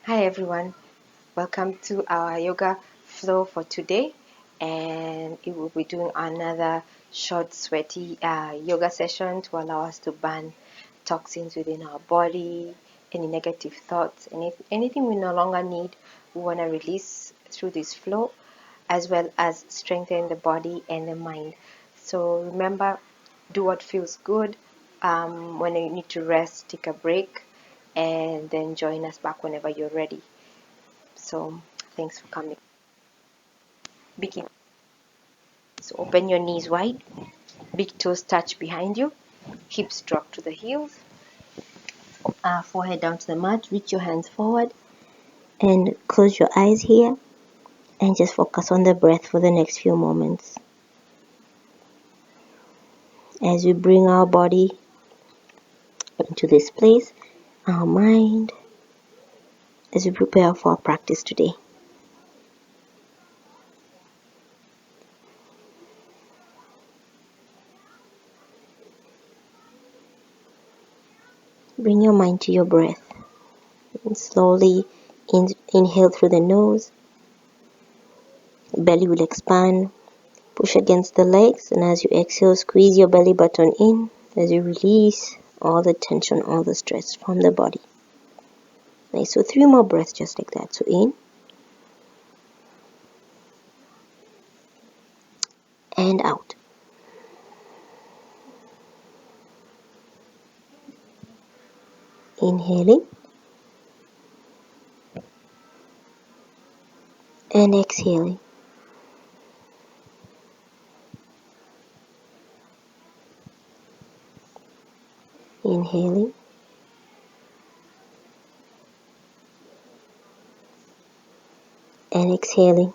Hi everyone, welcome to our yoga flow for today, and we will be doing another short sweaty yoga session to allow us to burn toxins within our body, any negative thoughts, anything we no longer need, we want to release through this flow, as well as strengthen the body and the mind. So remember, do what feels good. When you need to rest, take a break, and then join us back whenever you're ready. So thanks for coming. Begin. So open your knees wide, big toes touch behind you, hips drop to the heels, forehead down to the mat, reach your hands forward and close your eyes here and just focus on the breath for the next few moments. As we bring our body into this place, our mind, as we prepare for our practice today. Bring your mind to your breath and slowly inhale through the nose. Belly will expand. Push against the legs, and as you exhale, squeeze your belly button in as you release all the tension, all the stress from the body. Nice. So 3 more breaths just like that. So in and out. Inhaling and exhaling. Inhaling and exhaling.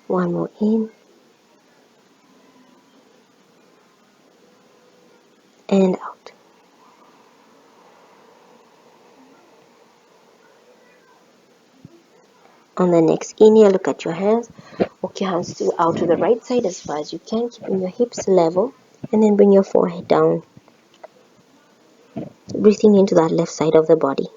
One more in and out. On the next inhale, look at your hands. Walk your hands out to the right side as far as you can, keeping your hips level, and then bring your forehead down. Breathing into that left side of the body.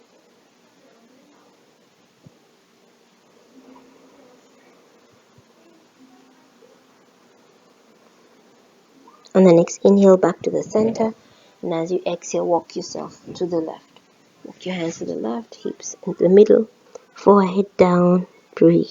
On the next inhale, back to the center, and as you exhale, walk yourself to the left. Walk your hands to the left, hips in the middle, forehead down, breathe.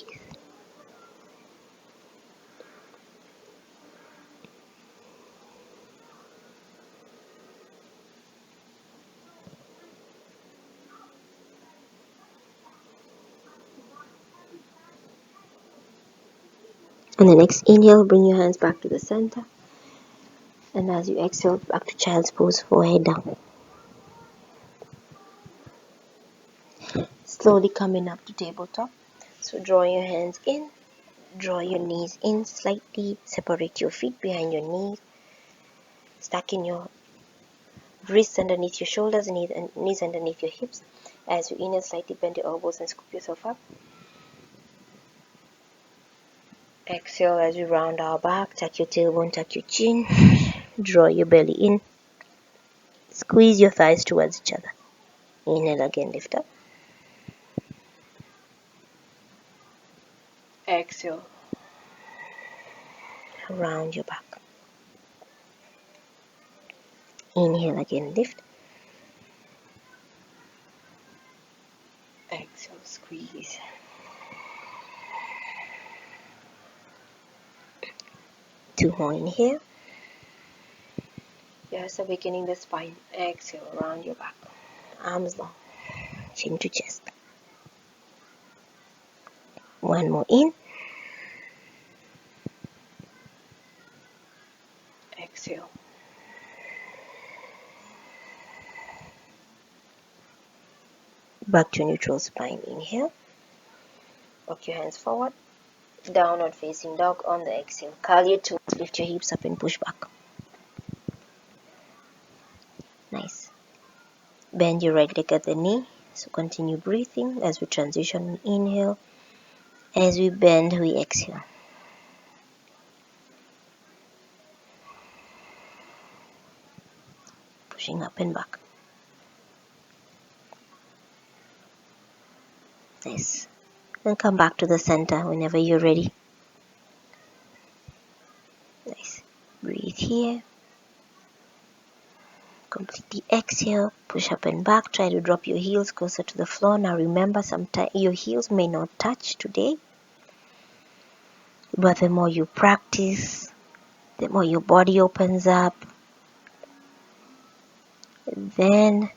On the next inhale, bring your hands back to the center, and as you exhale, back to child's pose, forehead down. Slowly coming up to tabletop. So draw your hands in, draw your knees in slightly, separate your feet behind your knees, stacking your wrists underneath your shoulders and knees underneath your hips. As you inhale, slightly bend your elbows and scoop yourself up. Exhale as we round our back, tuck your tailbone, tuck your chin, draw your belly in, squeeze your thighs towards each other. Inhale again, lift up. Exhale, round your back. Inhale again, lift. Exhale, squeeze. Two more inhale. Just awakening the spine. Exhale, round your back. Arms long, chin to chest. One more in. Exhale. Back to neutral spine. Inhale. Walk your hands forward. Downward facing dog on the exhale. Curl your toes, lift your hips up and push back. Nice. Bend your right leg at the knee. So continue breathing as we transition. Inhale. As we bend, we exhale. pushing up and back. Nice. And come back to the center whenever you're ready. Nice. Breathe here. Completely exhale, push up and back. Try to drop your heels closer to the floor. Now remember, sometimes your heels may not touch today, but the more you practice, the more your body opens up, then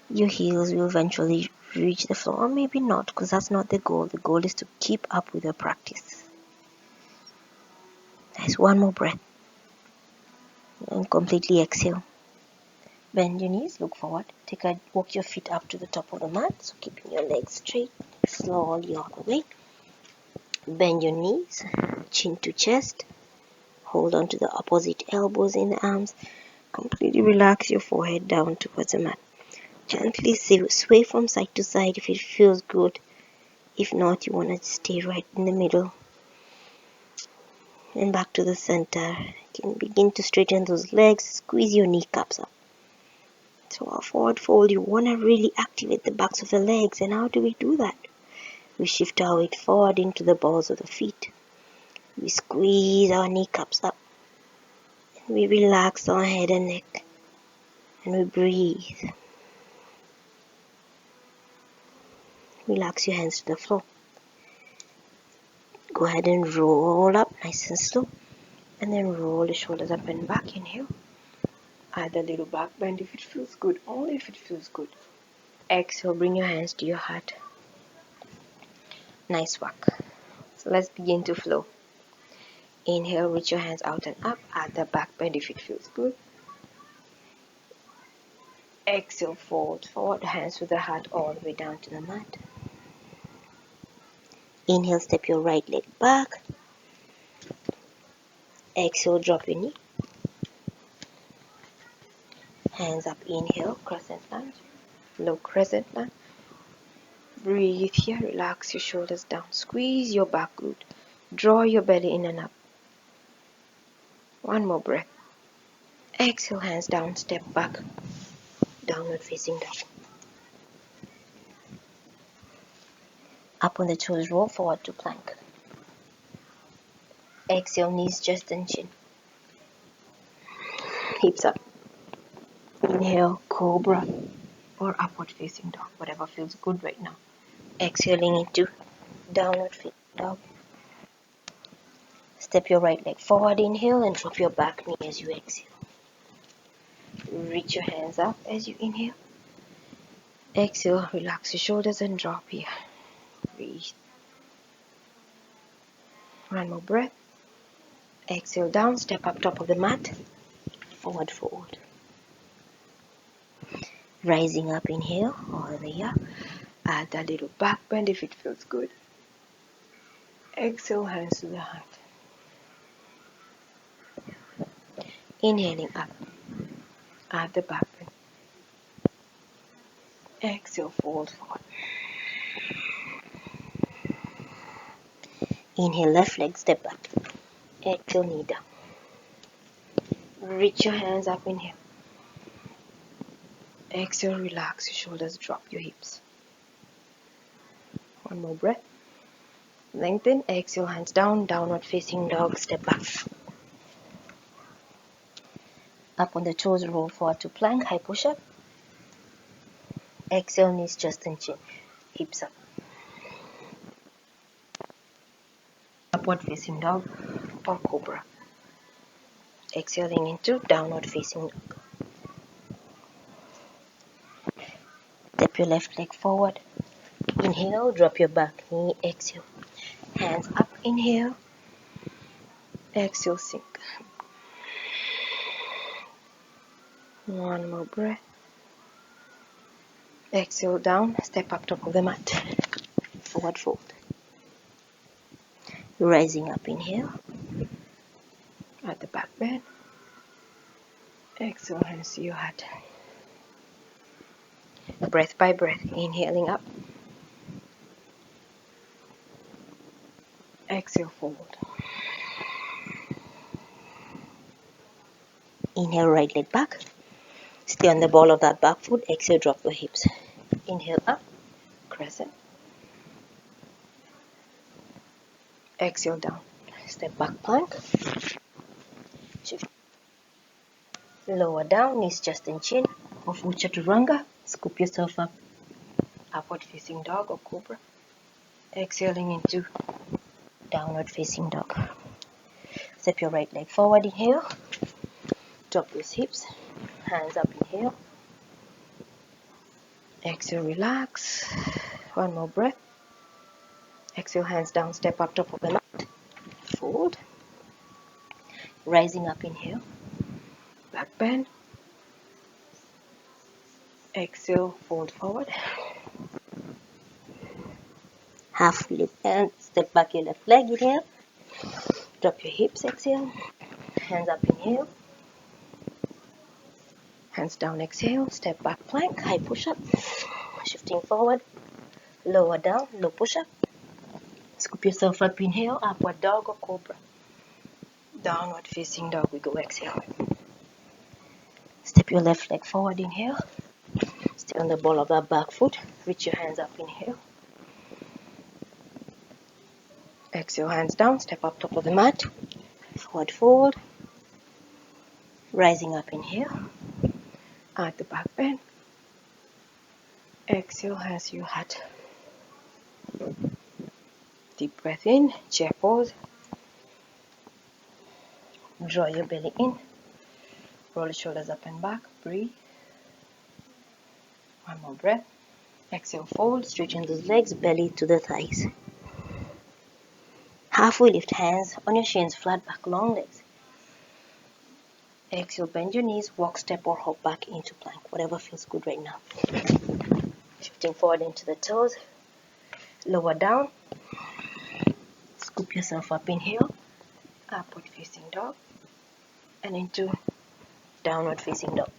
your heels will eventually reach the floor, or maybe not, because that's not the goal. The goal is to keep up with the practice. Nice. One more breath and completely exhale. Bend your knees, look forward. Walk your feet up to the top of the mat, so keeping your legs straight, slowly all the way. Bend your knees, chin to chest. Hold on to the opposite elbows in the arms. Completely relax your forehead down towards the mat. Gently sway from side to side if it feels good. If not, you want to stay right in the middle. And back to the center. You can begin to straighten those legs. Squeeze your kneecaps up. So our forward fold, you want to really activate the backs of the legs. And how do we do that? We shift our weight forward into the balls of the feet. We squeeze our kneecaps up. And we relax our head and neck. And we breathe. Relax your hands to the floor. Go ahead and roll up nice and slow. And then roll the shoulders up and back. Inhale. Add a little back bend if it feels good. Only if it feels good. Exhale, bring your hands to your heart. Nice work. So let's begin to flow. Inhale, reach your hands out and up. Add the back bend if it feels good. Exhale, fold forward, hands to the heart all the way down to the mat. Inhale, step your right leg back. Exhale, drop your knee. Hands up, inhale, crescent lunge. Low crescent lunge. Breathe here, relax your shoulders down. Squeeze your back glute. Draw your belly in and up. One more breath. Exhale, hands down, step back. Downward facing dog. Up on the toes, roll forward to plank. Exhale, knees, chest and chin. Hips up. Inhale, cobra or upward facing dog, whatever feels good right now. Exhaling into downward facing dog. Step your right leg forward, inhale, and drop your back knee as you exhale. Reach your hands up as you inhale. Exhale, relax your shoulders and drop here. Breathe. One more breath. Exhale down, step up top of the mat. Forward fold. Rising up, inhale, all the way up. Add a little back bend if it feels good. Exhale, hands to the heart. Inhaling up. Add the back bend. Exhale, fold forward. Inhale, left leg, step back. Exhale, knee down. Reach your hands up, inhale. Exhale, relax your shoulders, drop your hips. One more breath. Lengthen, exhale, hands down, downward facing dog, step back. Up on the toes, roll forward to plank, high push-up. Exhale, knees, chest and chin, hips up. Upward facing dog or cobra. Exhaling into downward facing dog. Step your left leg forward. Inhale, drop your back knee, exhale. Hands up, inhale. Exhale, sink. One more breath. Exhale down, step up top of the mat. Forward fold. Rising up, inhale. At the back bend. Exhale, hands to your heart. Breath by breath, inhaling up. Exhale, forward. Inhale, right leg back. Stay on the ball of that back foot. Exhale, drop your hips. Inhale up, crescent. Exhale down. Step back plank. Shift. Lower down, knees just in chin. Or full chaturanga. Scoop yourself up. Upward facing dog or cobra. Exhaling into downward facing dog. Step your right leg forward, inhale. Drop those hips. Hands up, inhale. Exhale, relax. One more breath. Exhale, hands down, step up top of the mat. Fold. Rising up, inhale. Back bend. Exhale, fold forward. Half flip and step back your left leg, inhale. Drop your hips, exhale. Hands up, inhale. Hands down, exhale. Step back plank, high push-up. Shifting forward. Lower down, low push-up. Scoop yourself up, inhale. Upward dog or cobra. Downward facing dog, we go, exhale. Step your left leg forward, inhale. Stay on the ball of that back foot. Reach your hands up, inhale. Exhale, hands down, step up top of the mat. Forward fold. Rising up, inhale. At the back bend. Exhale as you hat. Deep breath in, chair pose. Draw your belly in. Roll your shoulders up and back. Breathe. One more breath. Exhale, fold. Straighten those legs, belly to the thighs. Halfway lift, hands on your shins, flat back, long legs. Exhale, bend your knees, walk, step or hop back into plank, whatever feels good right now. Shifting forward into the toes, lower down, scoop yourself up, inhale, upward facing dog, and into downward facing dog.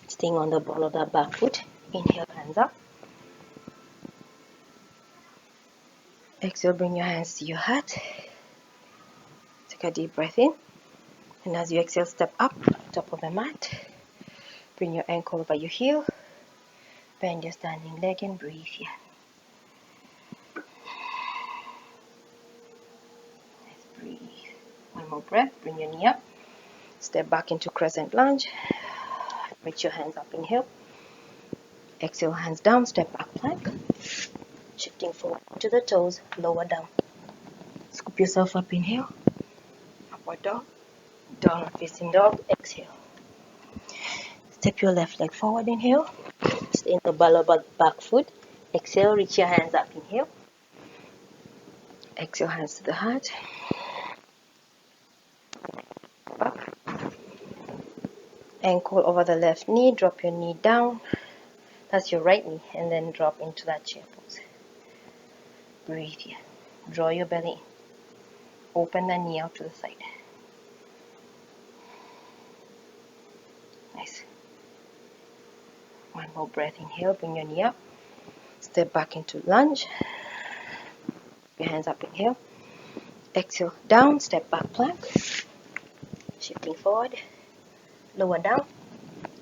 Staying on the ball of that back foot, inhale, hands up. Exhale, bring your hands to your heart. Take a deep breath in. And as you exhale, step up, top of the mat. Bring your ankle over your heel. Bend your standing leg and breathe here. Let's breathe. One more breath. Bring your knee up. Step back into crescent lunge. Reach your hands up, inhale. Exhale, hands down, step back plank. Shifting forward to the toes, lower down. Scoop yourself up, inhale. Upward dog. Downward facing dog, exhale. Step your left leg forward, inhale. Stay in the ball of back foot. Exhale, reach your hands up, inhale. Exhale, hands to the heart. Back. Ankle over the left knee, drop your knee down. That's your right knee, and then drop into that chair pose. Breathe here. Draw your belly in. Open the knee out to the side. Nice. One more breath. Inhale, bring your knee up. Step back into lunge. Your hands up, inhale. Exhale, down, step back plank. Shifting forward. Lower down.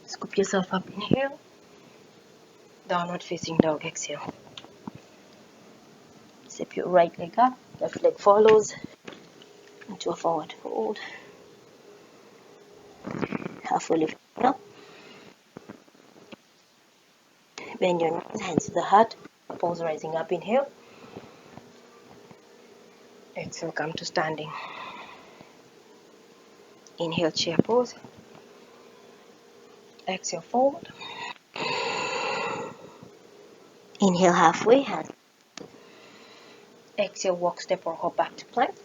Scoop yourself up, inhale. Downward facing dog, exhale. Step your right leg up, left leg follows into a forward fold. Halfway lift up. Bend your knees, hands to the heart. Pose rising up, inhale. Exhale, come to standing. Inhale, chair pose. Exhale, fold. Inhale, halfway, hands. Exhale, walk, step or hop back to plank.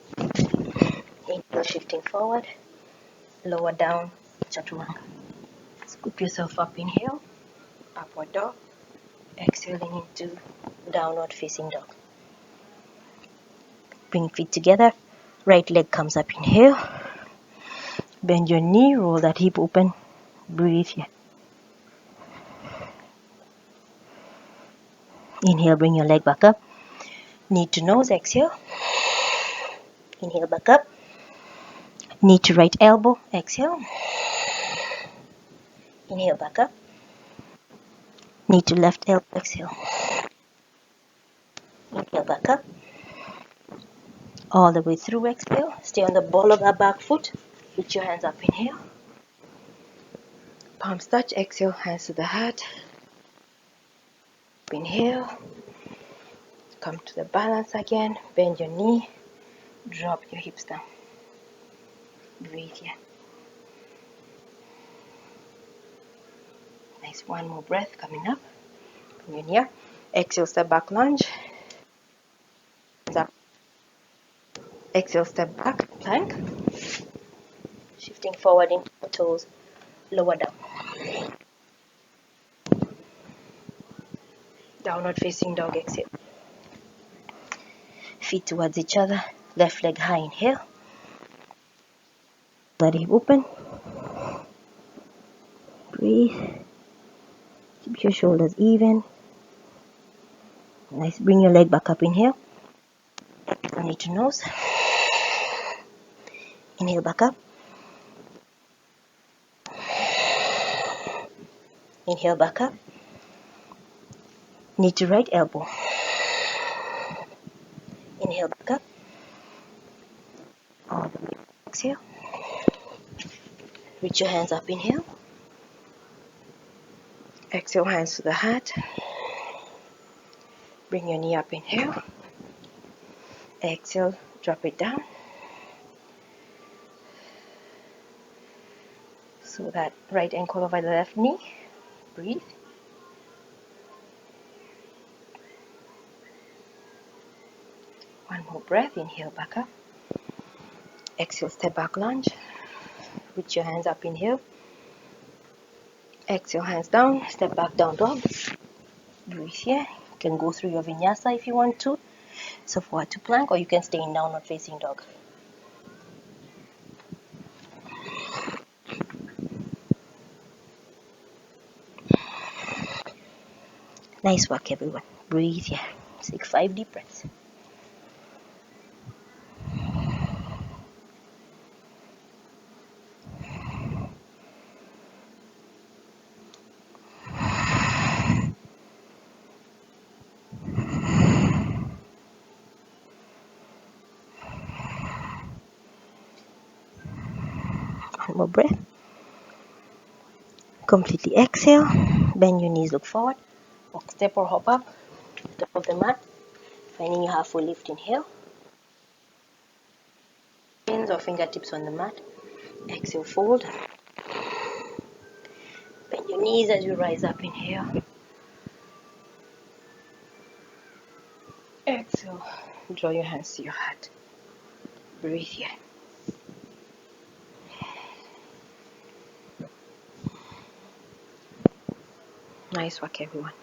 Inhale, shifting forward. Lower down, chaturanga. Scoop yourself up, inhale. Upward dog. Exhaling into downward facing dog. Bring feet together. Right leg comes up, inhale. Bend your knee, roll that hip open. Breathe here. Inhale, bring your leg back up. Knee to nose, exhale. Inhale, back up. Knee to right elbow. Exhale. Inhale back up. Knee to left elbow. Exhale. Inhale back up. All the way through. Exhale. Stay on the ball of that back foot. Reach your hands up. Inhale. Palms touch. Exhale. Hands to the heart. Inhale. Come to the balance again. Bend your knee. Drop your hips down. Breathe here. Nice. One more breath coming up. Bring your knee up. Exhale, step back lunge. Up. Exhale, step back plank. Shifting forward into the toes. Lower down. Downward facing dog. Exhale. Feet towards each other. Left leg high. Inhale. Let it open. Breathe. Keep your shoulders even. Nice. Bring your leg back up. Inhale. Knee to nose. Inhale back up. Inhale back up. Knee to right elbow. Inhale back up. All the way. Exhale. Reach your hands up. Inhale. Exhale, hands to the heart. Bring your knee up. Inhale. Exhale, drop it down. So that right ankle over the left knee. Breathe. One more breath. Inhale, back up. Exhale, step back lunge. Reach your hands up. Inhale. Exhale, hands down. Step back, down dog. Breathe here. You can go through your vinyasa if you want to. So forward to plank, or you can stay in downward facing dog. Nice work, everyone. Breathe here. Take 5 deep breaths. One more breath. Completely exhale. Bend your knees, look forward. Walk, step or hop up. Top of the mat. Finding your halfway lift. Inhale. Hands or fingertips on the mat. Exhale, fold. Bend your knees as you rise up. Inhale. Exhale. Draw your hands to your heart. Breathe here. Nice work, everyone.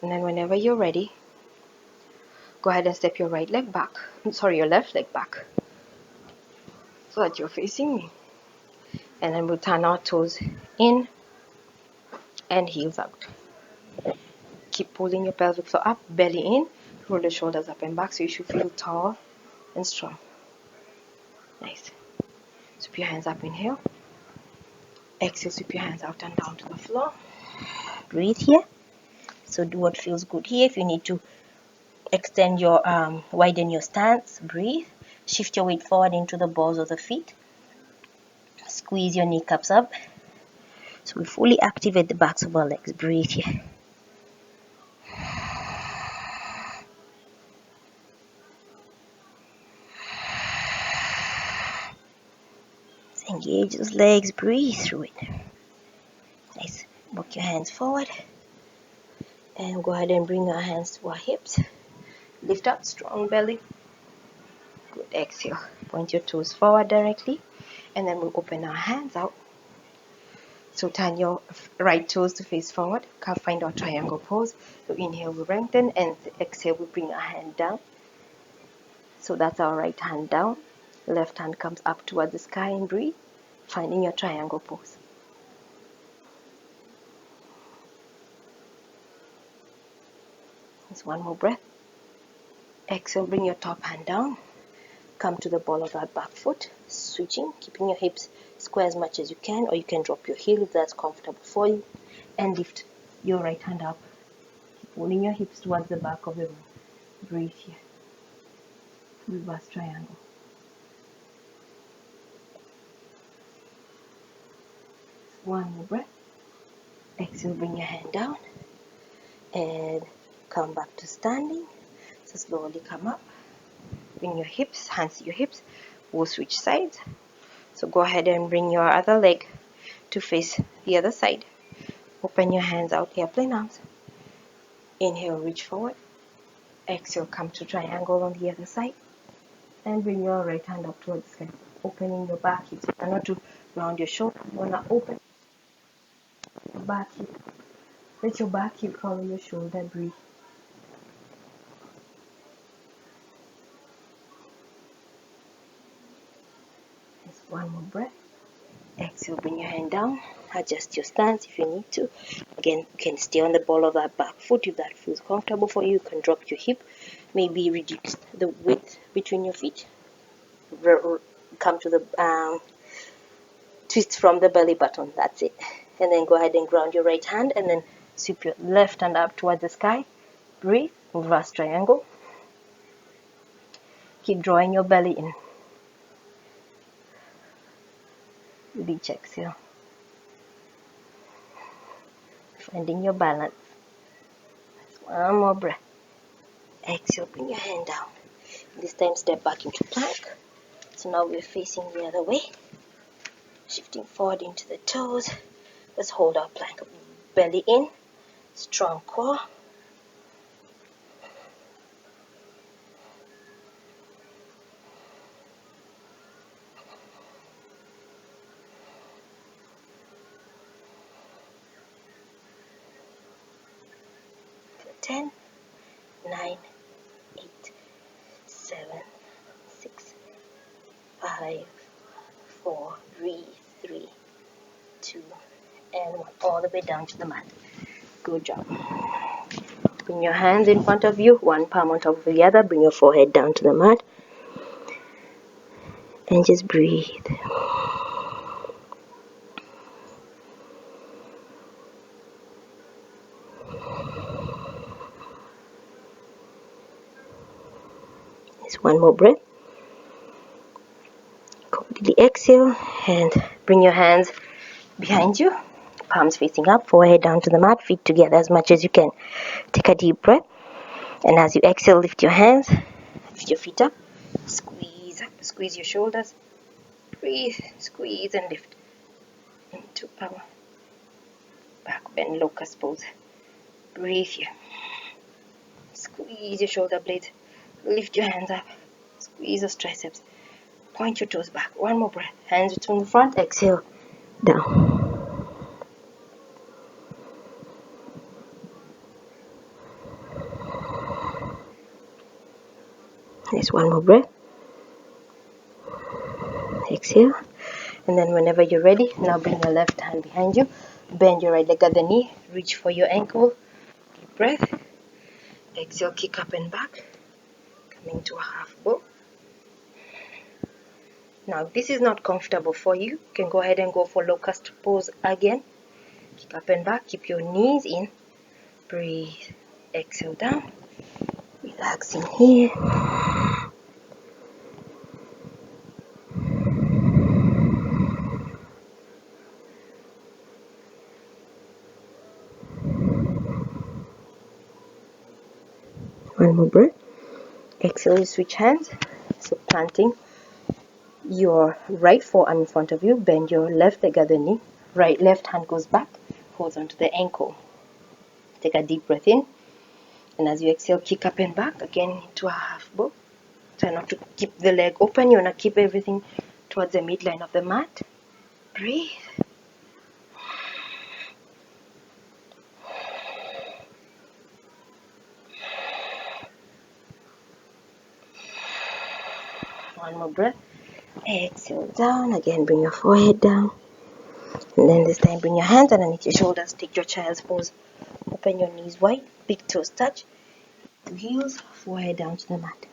And then whenever you're ready, go ahead and step your right leg back. Sorry, your left leg back. So that you're facing me. And then we'll turn our toes in and heels out. Keep pulling your pelvic floor up, belly in. Roll the shoulders up and back so you should feel tall and strong. Nice. Sweep your hands up, inhale. Exhale, sweep your hands out and down to the floor. Breathe here. So do what feels good here. If you need to extend your widen your stance, breathe. Shift your weight forward into the balls of the feet. Squeeze your kneecaps up. So we fully activate the backs of our legs. Breathe here. Engage those legs. Breathe through it. Nice. Walk your hands forward. And go ahead and bring our hands to our hips. Lift up, strong belly. Good, exhale. Point your toes forward directly. And then we'll open our hands out. So turn your right toes to face forward. Find our triangle pose. So inhale, we lengthen, and exhale, we bring our hand down. So that's our right hand down. Left hand comes up towards the sky and breathe. Finding your triangle pose. Just one more breath. Exhale, bring your top hand down. come to the ball of that back foot, switching, keeping your hips square as much as you can, or you can drop your heel if that's comfortable for you, and lift your right hand up, pulling your hips towards the back of the room. Breathe here. Reverse triangle. One more breath. Exhale, bring your hand down and come back to standing. So slowly come up. Bring your hips, hands to your hips. We'll switch sides. So go ahead and bring your other leg to face the other side. Open your hands out, airplane arms. Inhale, reach forward. Exhale, come to triangle on the other side. And bring your right hand up towards the sky. Opening your back hips. You not to round your shoulder. You want to open your back hip. Let your back hip follow your shoulder. Breathe. Just one more breath. Exhale, bring your hand down. Adjust your stance if you need to. Again, you can stay on the ball of that back foot if that feels comfortable for you. You can drop your hip. Maybe reduce the width between your feet. Come to the twist from the belly button. That's it. And then go ahead and ground your right hand and then sweep your left hand up towards the sky. Breathe. Reverse triangle. Keep drawing your belly in. Beach exhale. Finding your balance. One more breath. Exhale, bring your hand down. This time step back into plank. So now we're facing the other way. Shifting forward into the toes. Let's hold our plank. Belly in. Strong core. For 10, 9, 8, 7, 6, 5, 4, breathe, 3, 2, and 1. All the way down to the mat. Good job. Bring your hands in front of you, one palm on top of the other. Bring your forehead down to the mat. And just breathe. Just one more breath. Completely exhale and bring your hands behind you. Palms facing up, forehead down to the mat, feet together as much as you can. Take a deep breath. And as you exhale, lift your hands, lift your feet up, squeeze up, squeeze your shoulders. Breathe, squeeze and lift into our back bend locust pose. Breathe here. Squeeze your shoulder blades. Lift your hands up. Squeeze those triceps. Point your toes back. One more breath. Hands between the front. Exhale. Down. Just one more breath. Exhale. And then whenever you're ready, now bring your left hand behind you. Bend your right leg at the knee. Reach for your ankle. Deep breath. Exhale, kick up and back. Coming to a half bow. Now, if this is not comfortable for you, you can go ahead and go for locust pose again. Kick up and back. Keep your knees in. Breathe. Exhale down. Relaxing here. One more breath. Exhale, you switch hands. So planting your right forearm in front of you. Bend your left leg at the knee. Left hand goes back. Holds onto the ankle. Take a deep breath in. And as you exhale, kick up and back. Again into a half bow. Try not to keep the leg open. You want to keep everything towards the midline of the mat. Breathe. One more breath. Exhale down. Again, bring your forehead down. And then this time, bring your hands underneath your shoulders. Take your child's pose. Open your knees wide. Big toes touch. Heels. Forehead down to the mat.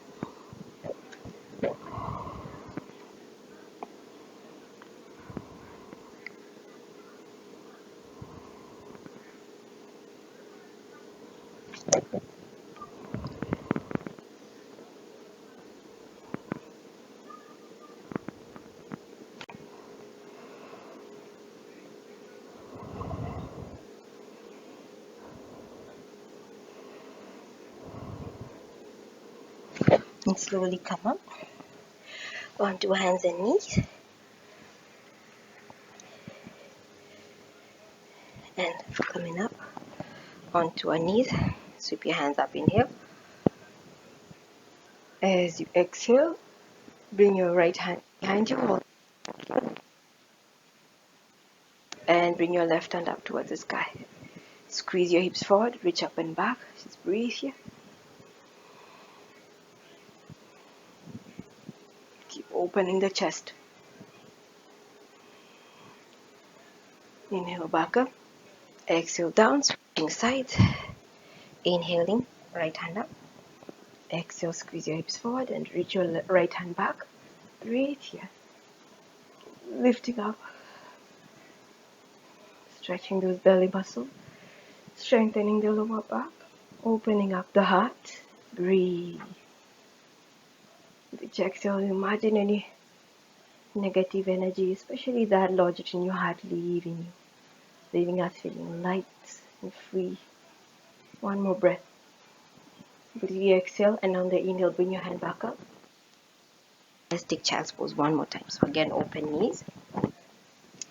And slowly come up onto hands and knees. And coming up onto our knees, sweep your hands up, inhale. As you exhale, bring your right hand behind you and bring your left hand up towards the sky. Squeeze your hips forward, reach up and back. Just breathe here. Keep opening the chest. Inhale back up. Exhale down, switching sides. Inhaling, right hand up. Exhale, squeeze your hips forward and reach your right hand back. Breathe here. Lifting up. Stretching those belly muscles. Strengthening the lower back. Opening up the heart. Breathe. With each exhale, imagine any negative energy, especially that lodged in your heart, leaving you. Leaving us feeling light and free. One more breath. Breathe, exhale, and on the inhale, bring your hand back up. Let's take child's pose one more time. So again, open knees,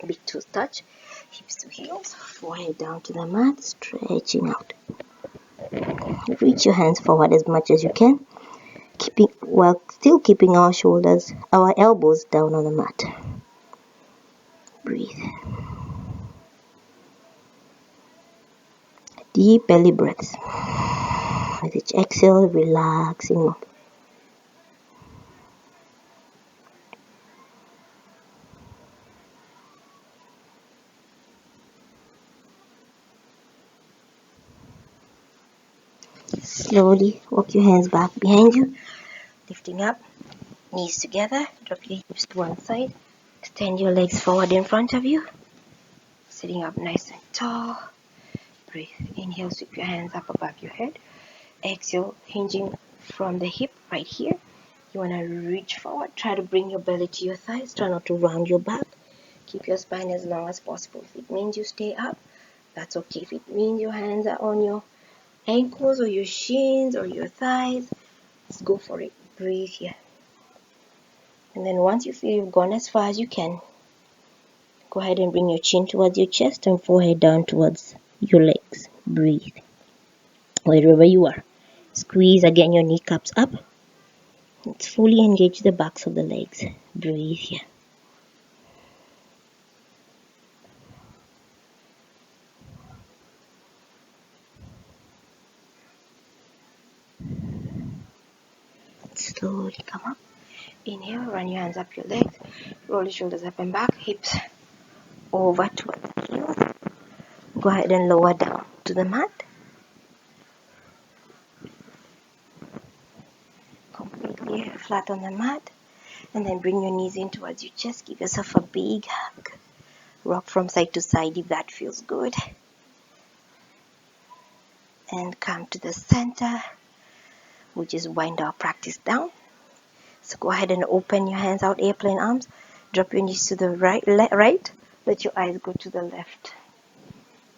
big toes touch, hips to heels, forehead down to the mat, stretching out. Reach your hands forward as much as you can, while still keeping our shoulders, our elbows down on the mat. Breathe. Deep belly breaths. With each exhale, relaxing more. Slowly walk your hands back behind you, lifting up, knees together, drop your hips to one side, extend your legs forward in front of you, sitting up nice and tall. Breathe. Inhale, sweep your hands up above your head. Exhale, hinging from the hip right here. You want to reach forward, try to bring your belly to your thighs, try not to round your back. Keep your spine as long as possible. If it means you stay up, that's okay. If it means your hands are on your ankles or your shins or your thighs, let's go for it. Breathe here. And then once you feel you've gone as far as you can, go ahead and bring your chin towards your chest and forehead down towards your legs. Breathe. Wherever you are. Squeeze again your kneecaps up. Let's fully engage the backs of the legs. Breathe here. Slowly come up. Inhale, run your hands up your legs. Roll your shoulders up and back. Hips over towards the heels. Go ahead and lower down to the mat. Completely flat on the mat. And then bring your knees in towards your chest. Give yourself a big hug. Rock from side to side if that feels good. And come to the center. We'll just wind our practice down. So go ahead and open your hands out, airplane arms. Drop your knees to the right. Let your eyes go to the left.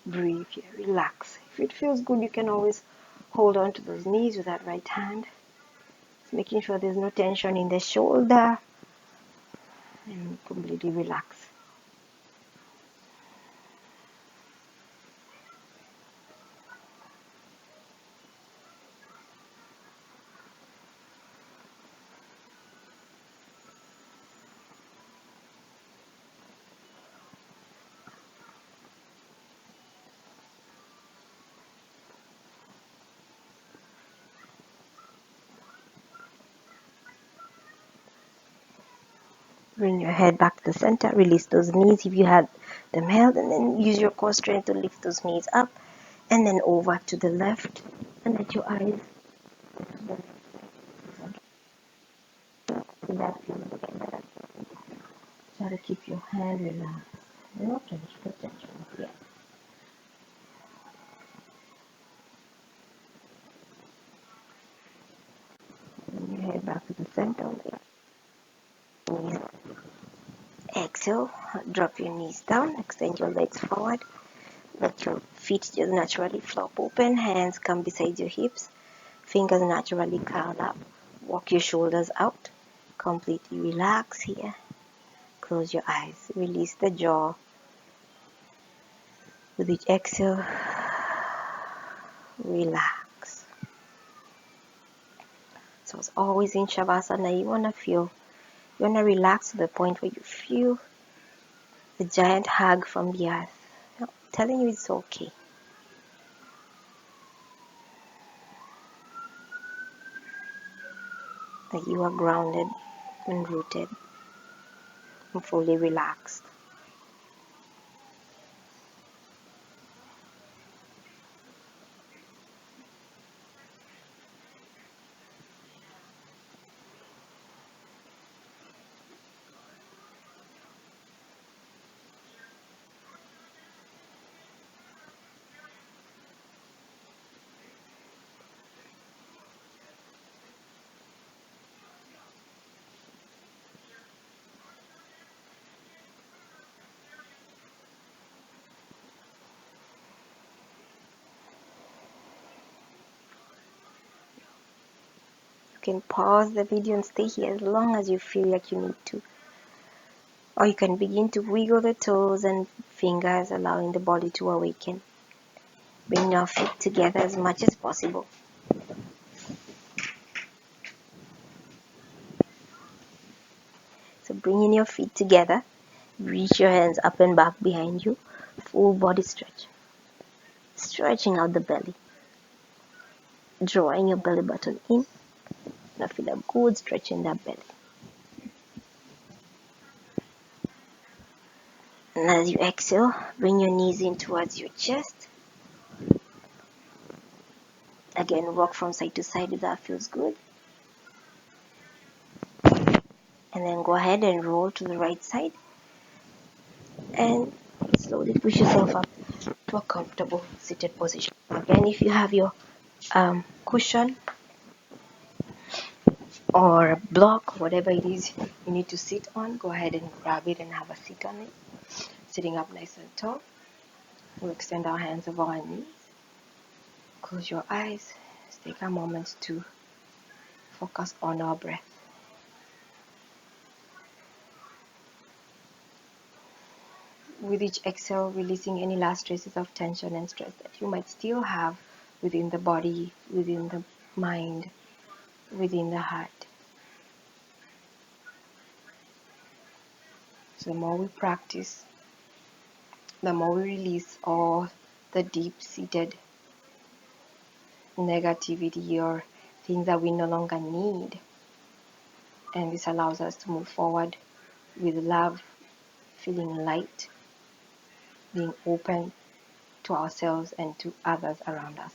Breathe here, relax. If it feels good, you can always hold on to those knees with that right hand. Just making sure there's no tension in the shoulder. And completely relax. Bring your head back to the center. Release those knees if you had them held. And then use your core strength to lift those knees up. And then over to the left. And let your eyes go to the left. Try to keep your hand relaxed. Not try to keep tension. Yeah. down your knees. Exhale, drop your knees down, extend your legs forward. Let your feet just naturally flop open, hands come beside your hips, fingers naturally curl up. Walk your shoulders out, completely relax here. Close your eyes, release the jaw. With each exhale, relax. So as always in Shavasana, you want to relax to the point where you feel the giant hug from the earth. I'm telling you it's okay. That you are grounded and rooted and fully relaxed. You can pause the video and stay here as long as you feel like you need to. Or you can begin to wiggle the toes and fingers, allowing the body to awaken. Bring your feet together as much as possible. So bringing your feet together, reach your hands up and back behind you. Full body stretch. Stretching out the belly. Drawing your belly button in. Now feel a good stretch in that belly. And as you exhale, bring your knees in towards your chest. Again, rock from side to side if that feels good. And then go ahead and roll to the right side. And slowly push yourself up to a comfortable seated position. Again, if you have your cushion or a block, whatever it is you need to sit on, go ahead and grab it and have a seat on it. Sitting up nice and tall. We'll extend our hands over our knees. Close your eyes. Let's take a moment to focus on our breath. With each exhale, releasing any last traces of tension and stress that you might still have within the body, within the mind, within the heart. So the more we practice, the more we release all the deep-seated negativity or things that we no longer need. And this allows us to move forward with love, feeling light, being open to ourselves and to others around us.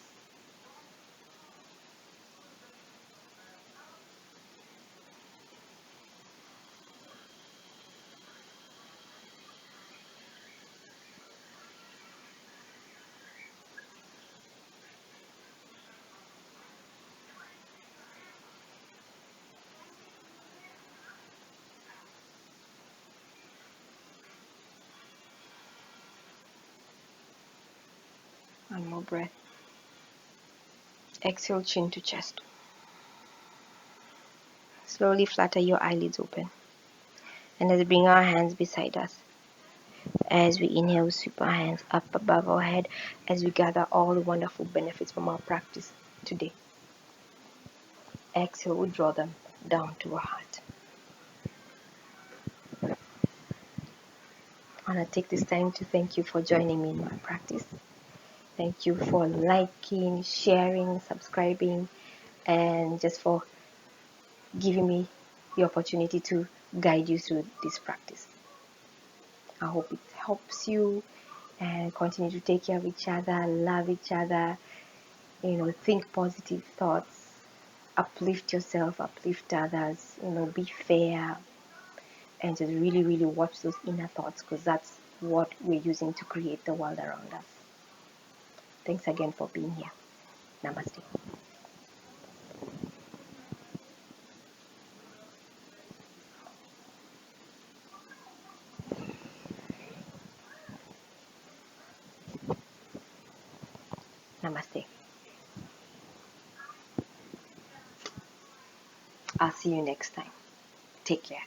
One more breath. Exhale, chin to chest. Slowly flutter your eyelids open. And let's bring our hands beside us. As we inhale, we sweep our hands up above our head as we gather all the wonderful benefits from our practice today. Exhale, we draw them down to our heart. I want to take this time to thank you for joining me in my practice. Thank you for liking, sharing, subscribing, and just for giving me the opportunity to guide you through this practice. I hope it helps you and continue to take care of each other, love each other, think positive thoughts, uplift yourself, uplift others, be fair, and just really, really watch those inner thoughts, because that's what we're using to create the world around us. Thanks again for being here. Namaste. Namaste. I'll see you next time. Take care.